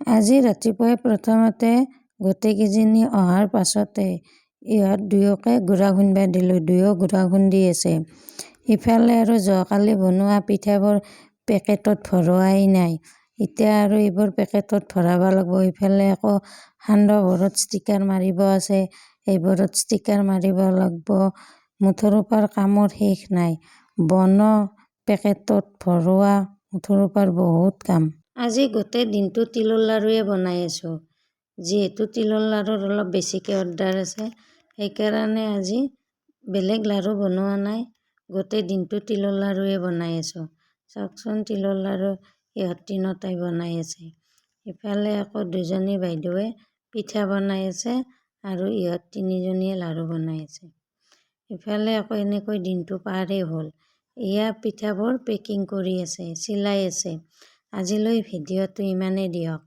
আজি ৰাতিপুৱাই প্ৰথমতে গোটেইকেইজনী অহাৰ পাছতে ইহঁত দুয়োকে গুড়া খুন্দিব দিলোঁ। দুয়ো গুড়া খুন্দি আছে। ইফালে আৰু যোৱাকালি বনোৱা পিঠাবোৰ পেকেটত ভৰোৱাই নাই। এতিয়া আৰু এইবোৰ পেকেটত ভৰাব লাগিব। ইফালে আকৌ সান্দহবোৰত ষ্টিকাৰ মাৰিব আছে, এইবোৰত ষ্টিকাৰ মাৰিব লাগিব। মুঠৰ কামৰ শেষ নাই। বনোৱা, পেকেটত ভৰোৱা, মুঠৰ বহুত কাম। আজি গোটেই দিনটো তিলৰ লাড়ুৱে বনাই আছোঁ। যিহেতু তিলৰ লাড়ুৰ অলপ বেছিকৈ অৰ্ডাৰ আছে, সেইকাৰণে আজি বেলেগ লাড়ু বনোৱা নাই। গোটেই দিনটো তিলৰ লাড়ুৱে বনাই আছোঁ। চাওকচোন, তিলৰ লাড়ু ইহঁত তিনিওটাই বনাই আছে। ইফালে আকৌ দুজনী বাইদেৱে পিঠা বনাই আছে আৰু ইহঁত তিনিজনীয়ে লাড়ু বনাই আছে। ইফালে আকৌ এনেকৈ দিনটো পাৰেই হ'ল। এয়া পিঠাবোৰ পেকিং কৰি আছে, চিলাই আছে। আজিলৈ ভিডিঅ'টো ইমানেই দিয়ক।